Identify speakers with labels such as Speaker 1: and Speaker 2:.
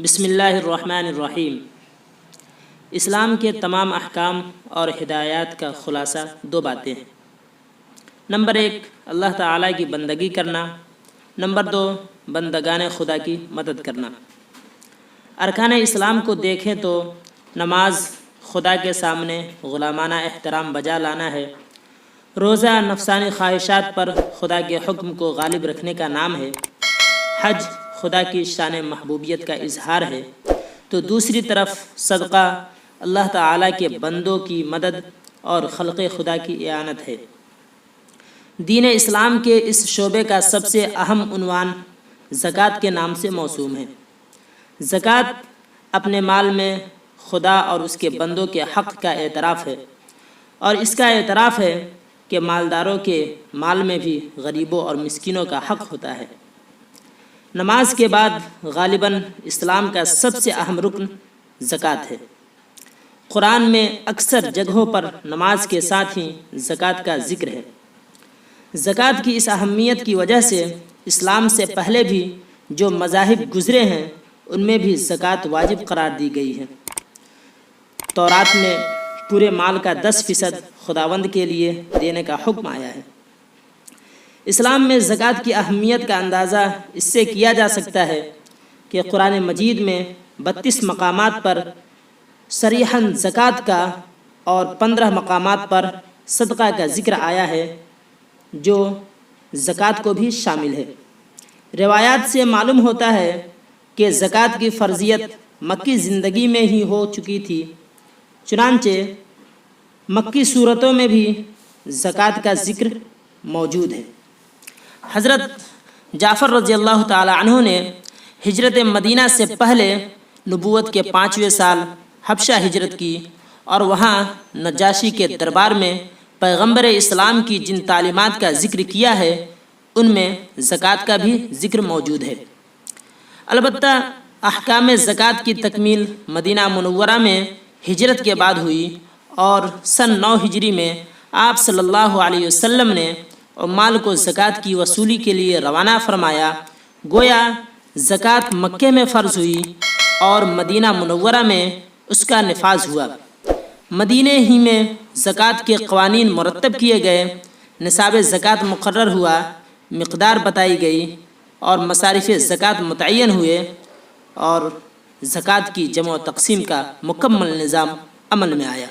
Speaker 1: بسم اللہ الرحمن الرحیم۔ اسلام کے تمام احکام اور ہدایات کا خلاصہ دو باتیں ہیں۔ نمبر 1 اللہ تعالیٰ کی بندگی کرنا، نمبر 2 بندگان خدا کی مدد کرنا۔ ارکان اسلام کو دیکھیں تو نماز خدا کے سامنے غلامانہ احترام بجا لانا ہے، روزہ نفسانی خواہشات پر خدا کے حکم کو غالب رکھنے کا نام ہے، حج خدا کی شان محبوبیت کا اظہار ہے، تو دوسری طرف صدقہ اللہ تعالیٰ کے بندوں کی مدد اور خلق خدا کی اعانت ہے۔ دین اسلام کے اس شعبے کا سب سے اہم عنوان زکوٰۃ کے نام سے موسوم ہے۔ زکوٰۃ اپنے مال میں خدا اور اس کے بندوں کے حق کا اعتراف ہے، اور اس کا اعتراف ہے کہ مالداروں کے مال میں بھی غریبوں اور مسکینوں کا حق ہوتا ہے۔ نماز کے بعد غالباً اسلام کا سب سے اہم رکن زکوٰۃ ہے۔ قرآن میں اکثر جگہوں پر نماز کے ساتھ ہی زکوٰۃ کا ذکر ہے۔ زکوٰۃ کی اس اہمیت کی وجہ سے اسلام سے پہلے بھی جو مذاہب گزرے ہیں ان میں بھی زکوٰۃ واجب قرار دی گئی ہے۔ تورات میں پورے مال کا 10% خداوند کے لیے دینے کا حکم آیا ہے۔ اسلام میں زکوٰۃ کی اہمیت کا اندازہ اس سے کیا جا سکتا ہے کہ قرآن مجید میں 32 مقامات پر صریحاً زکوٰۃ کا اور 15 مقامات پر صدقہ کا ذکر آیا ہے جو زکوٰۃ کو بھی شامل ہے۔ روایات سے معلوم ہوتا ہے کہ زکوٰۃ کی فرضیت مکی زندگی میں ہی ہو چکی تھی، چنانچہ مکی صورتوں میں بھی زکوٰۃ کا ذکر موجود ہے۔ حضرت جعفر رضی اللہ تعالی عنہ نے ہجرت مدینہ سے پہلے نبوت کے 5ویں سال حبشہ ہجرت کی، اور وہاں نجاشی کے دربار میں پیغمبر اسلام کی جن تعلیمات کا ذکر کیا ہے ان میں زکوٰۃ کا بھی ذکر موجود ہے۔ البتہ احکام زکوٰۃ کی تکمیل مدینہ منورہ میں ہجرت کے بعد ہوئی، اور سن 9 ہجری میں آپ صلی اللہ علیہ وسلم نے عمال کو زکوٰۃ کی وصولی کے لیے روانہ فرمایا۔ گویا زکوٰۃ مکے میں فرض ہوئی اور مدینہ منورہ میں اس کا نفاذ ہوا۔ مدینہ ہی میں زکوٰۃ کے قوانین مرتب کیے گئے، نصاب زکوٰۃ مقرر ہوا، مقدار بتائی گئی اور مصارف زکوٰۃ متعین ہوئے، اور زکوٰۃ کی جمع و تقسیم کا مکمل نظام عمل میں آیا۔